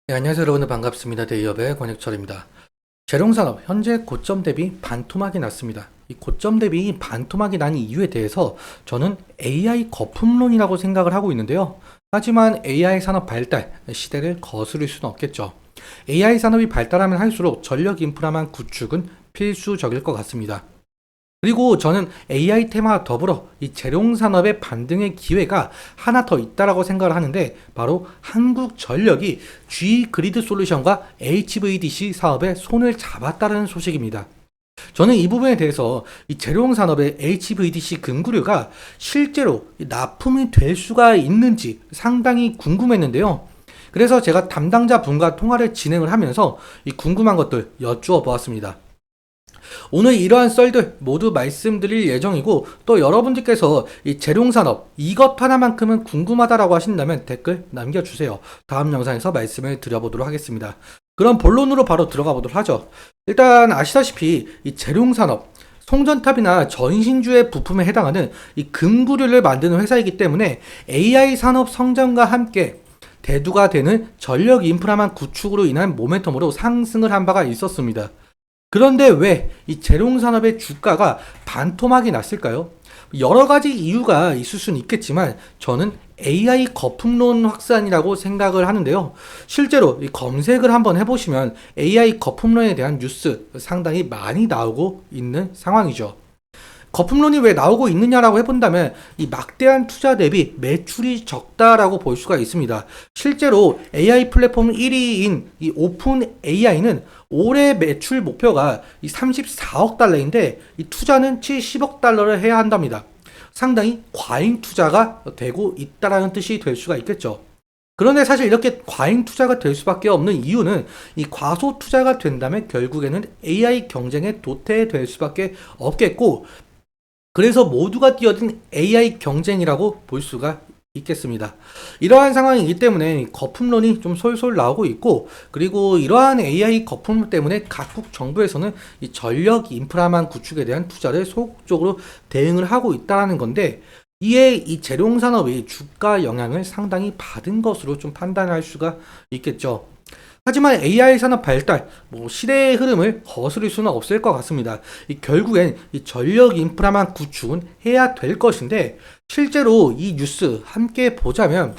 네, 안녕하세요 여러분 반갑습니다. 대기업의 권혁철입니다. 재룡산업 현재 고점 대비 반토막이 났습니다. 이 고점 대비 반토막이 난 이유에 대해서 저는 AI 거품론이라고 생각을 하고 있는데요. 하지만 AI 산업 발달 시대를 거스를 수는 없겠죠. AI 산업이 발달하면 할수록 전력 인프라만 구축은 필수적일 것 같습니다. 그리고 저는 AI 테마와 더불어 이 재룡산업의 반등의 기회가 하나 더 있다라고 생각을 하는데, 바로 한국전력이 G그리드 솔루션과 HVDC 사업에 손을 잡았다는 소식입니다. 저는 이 부분에 대해서 이 재룡산업의 HVDC 금구류가 실제로 납품이 될 수가 있는지 상당히 궁금했는데요. 그래서 제가 담당자 분과 통화를 진행을 하면서 이 궁금한 것들 여쭈어 보았습니다. 오늘 이러한 썰들 모두 말씀드릴 예정이고, 또 여러분들께서 이 재룡산업 이것 하나만큼은 궁금하다라고 하신다면 댓글 남겨주세요. 다음 영상에서 말씀을 드려보도록 하겠습니다. 그럼 본론으로 바로 들어가 보도록 하죠. 일단 아시다시피 이 재룡산업 송전탑이나 전신주의 부품에 해당하는 이 금구류를 만드는 회사이기 때문에 AI 산업 성장과 함께 대두가 되는 전력 인프라만 구축으로 인한 모멘텀으로 상승을 한 바가 있었습니다. 그런데 왜 이 재룡산업의 주가가 반토막이 났을까요? 여러 가지 이유가 있을 수는 있겠지만 저는 AI 거품론 확산이라고 생각을 하는데요. 실제로 이 검색을 한번 해보시면 AI 거품론에 대한 뉴스 상당히 많이 나오고 있는 상황이죠. 거품론이 왜 나오고 있느냐라고 해본다면 이 막대한 투자 대비 매출이 적다라고 볼 수가 있습니다. 실제로 AI 플랫폼 1위인 이 오픈 AI는 올해 매출 목표가 이 34억 달러인데 이 투자는 70억 달러를 해야 한답니다. 상당히 과잉 투자가 되고 있다라는 뜻이 될 수가 있겠죠. 그런데 사실 이렇게 과잉 투자가 될 수밖에 없는 이유는, 이 과소 투자가 된다면 결국에는 AI 경쟁에 도태될 수밖에 없겠고, 그래서 모두가 뛰어든 AI 경쟁이라고 볼 수가 있겠습니다. 이러한 상황이기 때문에 거품론이 좀 솔솔 나오고 있고, 그리고 이러한 AI 거품 때문에 각국 정부에서는 이 전력 인프라만 구축에 대한 투자를 소극적으로 대응을 하고 있다는 건데, 이에 이 재룡산업이 주가 영향을 상당히 받은 것으로 좀 판단할 수가 있겠죠. 하지만 AI 산업 발달, 시대의 흐름을 거스를 수는 없을 것 같습니다. 결국엔 이 전력 인프라만 구축은 해야 될 것인데, 실제로 이 뉴스 함께 보자면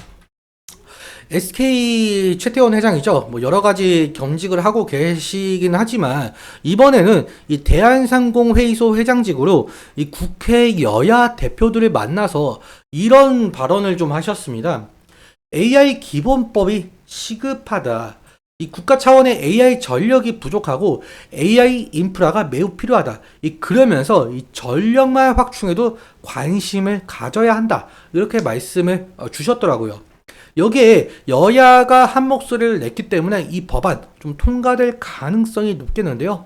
SK 최태원 회장이죠. 여러 가지 겸직을 하고 계시긴 하지만 이번에는 이 대한상공회의소 회장직으로 이 국회 여야 대표들을 만나서 이런 발언을 좀 하셨습니다. AI 기본법이 시급하다. 이 국가 차원의 AI 전력이 부족하고 AI 인프라가 매우 필요하다. 그러면서 이 전력만 확충해도 관심을 가져야 한다. 이렇게 말씀을 주셨더라고요. 여기에 여야가 한 목소리를 냈기 때문에 이 법안 좀 통과될 가능성이 높겠는데요.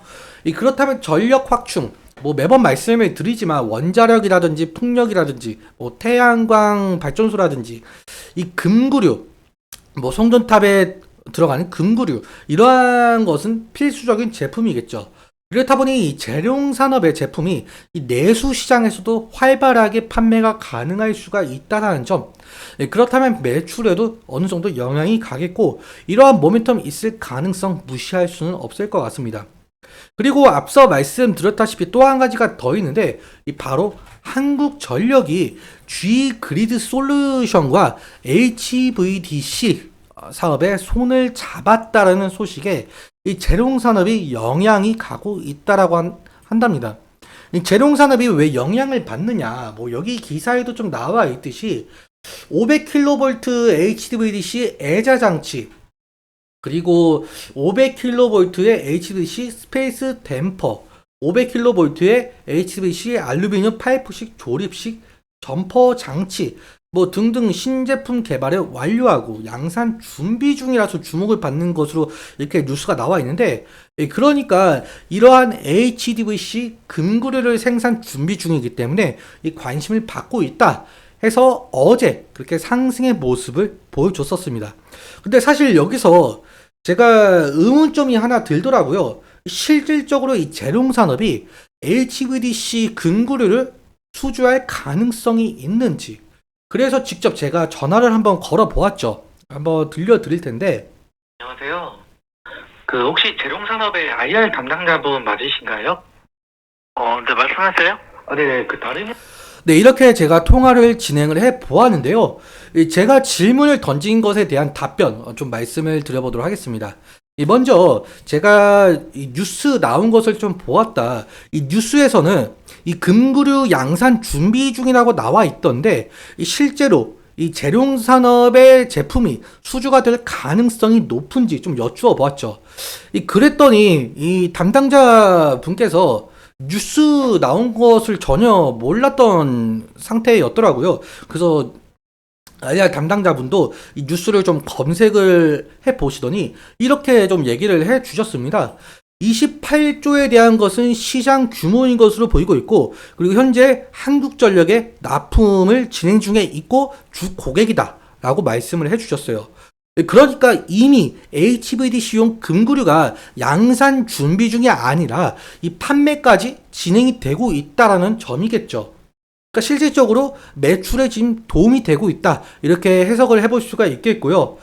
그렇다면 전력 확충, 매번 말씀을 드리지만 원자력이라든지 풍력이라든지 태양광 발전소라든지 이 금구류, 송전탑에 들어가는 금구류, 이러한 것은 필수적인 제품이겠죠. 그렇다 보니 이 재룡산업의 제품이 이 내수 시장에서도 활발하게 판매가 가능할 수가 있다는 점, 그렇다면 매출에도 어느 정도 영향이 가겠고, 이러한 모멘텀 있을 가능성 무시할 수는 없을 것 같습니다. 그리고 앞서 말씀드렸다시피 또 한 가지가 더 있는데, 바로 한국전력이 G그리드 솔루션과 HVDC 사업에 손을 잡았다라는 소식에 이 재룡산업이 영향이 가고 있다라고 한답니다. 이 재룡산업이 왜 영향을 받느냐, 여기 기사에도 좀 나와 있듯이 500kV HVDC 애자장치, 그리고 500kV의 HVDC 스페이스 댐퍼, 500kV의 HVDC 알루미늄 파이프식 조립식 점퍼 장치 등등 신제품 개발을 완료하고 양산 준비 중이라서 주목을 받는 것으로 이렇게 뉴스가 나와 있는데, 그러니까 이러한 HDVC 금구류를 생산 준비 중이기 때문에 이 관심을 받고 있다 해서 어제 그렇게 상승의 모습을 보여줬었습니다. 근데 사실 여기서 제가 의문점이 하나 들더라고요. 실질적으로 이 재룡산업이 HVDC 금구류를 수주할 가능성이 있는지. 그래서 직접 제가 전화를 한번 걸어 보았죠. 한번 들려드릴 텐데, 안녕하세요. 혹시 재롱산업의 IR 담당자분 맞으신가요? 네, 말씀하세요. 네네. 네, 이렇게 제가 통화를 진행을 해 보았는데요. 제가 질문을 던진 것에 대한 답변 좀 말씀을 드려보도록 하겠습니다. 먼저 제가 이 뉴스 나온 것을 좀 보았다. 이 뉴스에서는 이 금구류 양산 준비 중이라고 나와 있던데 실제로 이 재룡산업의 제품이 수주가 될 가능성이 높은지 좀 여쭈어 보았죠. 그랬더니 이 담당자 분께서 뉴스 나온 것을 전혀 몰랐던 상태였더라고요. 그래서 IR 담당자분도 이 뉴스를 좀 검색을 해 보시더니 이렇게 좀 얘기를 해 주셨습니다. 28조에 대한 것은 시장 규모인 것으로 보이고 있고, 그리고 현재 한국전력에 납품을 진행 중에 있고 주 고객이다 라고 말씀을 해 주셨어요. 그러니까 이미 HVDC용 금구류가 양산 준비 중이 아니라 이 판매까지 진행이 되고 있다라는 점이겠죠. 그러니까 실질적으로 매출에 지금 도움이 되고 있다. 이렇게 해석을 해볼 수가 있겠고요.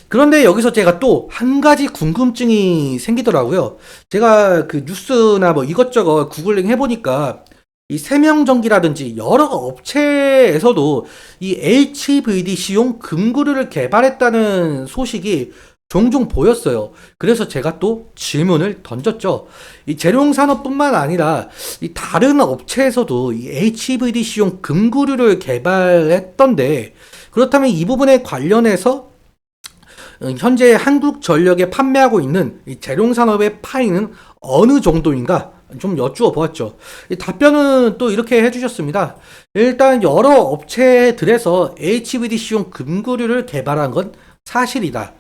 그런데 여기서 제가 또 한 가지 궁금증이 생기더라고요. 제가 그 뉴스나 뭐 이것저것 구글링 해보니까 이 세명전기라든지 여러 업체에서도 이 HVDC용 금구류를 개발했다는 소식이 종종 보였어요. 그래서 제가 또 질문을 던졌죠. 이 재룡산업뿐만 아니라 이 다른 업체에서도 이 HVDC용 금구류를 개발했던데, 그렇다면 이 부분에 관련해서 현재 한국전력에 판매하고 있는 이 재룡산업의 파이는 어느 정도인가 좀 여쭈어 보았죠. 이 답변은 또 이렇게 해주셨습니다. 일단 여러 업체들에서 HVDC용 금구류를 개발한 건 사실이다.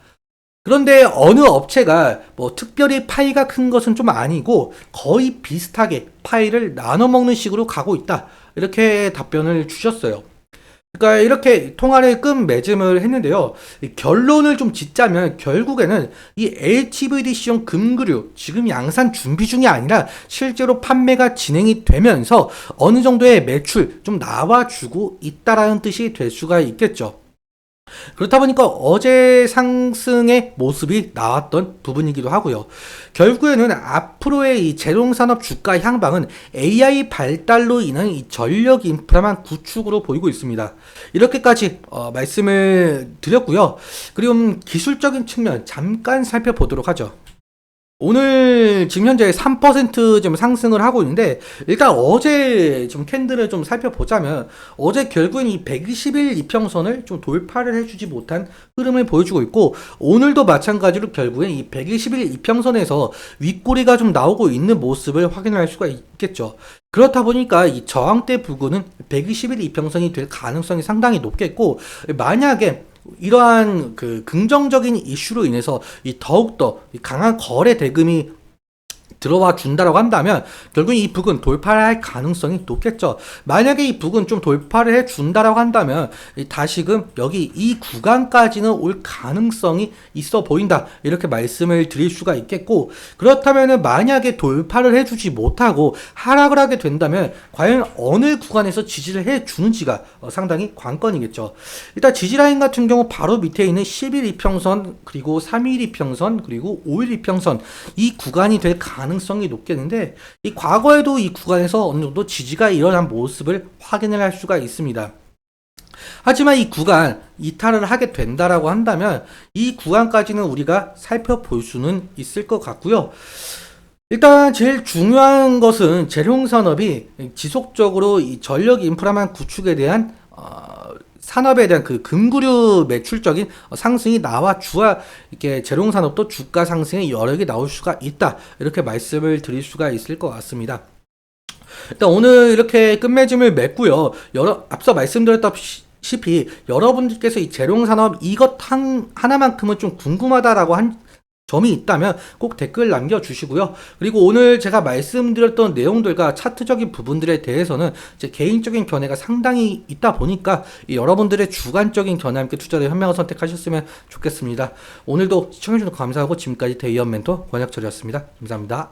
그런데 어느 업체가 뭐 특별히 파이가 큰 것은 좀 아니고 거의 비슷하게 파이를 나눠 먹는 식으로 가고 있다. 이렇게 답변을 주셨어요. 그러니까 이렇게 통화를 끝맺음을 했는데요. 이 결론을 좀 짓자면 결국에는 이 HVDC용 금구류 지금 양산 준비 중이 아니라 실제로 판매가 진행이 되면서 어느 정도의 매출 좀 나와주고 있다라는 뜻이 될 수가 있겠죠. 그렇다 보니까 어제 상승의 모습이 나왔던 부분이기도 하고요. 결국에는 앞으로의 이 재롱산업 주가 향방은 AI 발달로 인한 이 전력 인프라만 구축으로 보이고 있습니다. 이렇게까지 말씀을 드렸고요. 그리고 기술적인 측면 잠깐 살펴보도록 하죠. 오늘 지금 현재 3%좀 상승을 하고 있는데, 일단 어제 좀 캔들을 좀 살펴보자면 어제 결국엔 이 120일 이평선을 좀 돌파를 해주지 못한 흐름을 보여주고 있고, 오늘도 마찬가지로 결국엔 이 120일 이평선에서 윗꼬리가 좀 나오고 있는 모습을 확인할 수가 있겠죠. 그렇다 보니까 이 저항대 부근은 120일 이평선이 될 가능성이 상당히 높겠고, 만약에 이러한 그 긍정적인 이슈로 인해서 이 더욱더 강한 거래 대금이 들어와 준다라고 한다면 결국 이 부근 돌파를 할 가능성이 높겠죠. 만약에 이 부근 좀 돌파를 해 준다라고 한다면 다시금 여기 이 구간까지는 올 가능성이 있어 보인다, 이렇게 말씀을 드릴 수가 있겠고, 그렇다면은 만약에 돌파를 해주지 못하고 하락을 하게 된다면 과연 어느 구간에서 지지를 해 주는지가 상당히 관건이겠죠. 일단 지지라인 같은 경우 바로 밑에 있는 10일 이평선, 그리고 3일 이평선, 그리고 5일 이평선, 이 구간이 될 가능성이 높겠는데, 이 과거에도 이 구간에서 어느 정도 지지가 일어난 모습을 확인을 할 수가 있습니다. 하지만 이 구간 이탈을 하게 된다라고 한다면 이 구간까지는 우리가 살펴볼 수는 있을 것 같고요. 일단 제일 중요한 것은 재룡산업이 지속적으로 이 전력 인프라만 구축에 대한 산업에 대한 그 금구류 매출적인 상승이 나와 주야 이렇게 재룡산업도 주가 상승의 여력이 나올 수가 있다, 이렇게 말씀을 드릴 수가 있을 것 같습니다. 일단 오늘 이렇게 끝맺음을 맺고요. 앞서 말씀드렸다시피 여러분들께서 이 재룡산업 이것 하나만큼은 좀 궁금하다라고 한 점이 있다면 꼭 댓글 남겨주시고요. 그리고 오늘 제가 말씀드렸던 내용들과 차트적인 부분들에 대해서는 제 개인적인 견해가 상당히 있다 보니까 여러분들의 주관적인 견해와 함께 투자를 현명한 선택하셨으면 좋겠습니다. 오늘도 시청해주셔서 감사하고 지금까지 대의원 멘토 권혁철이었습니다. 감사합니다.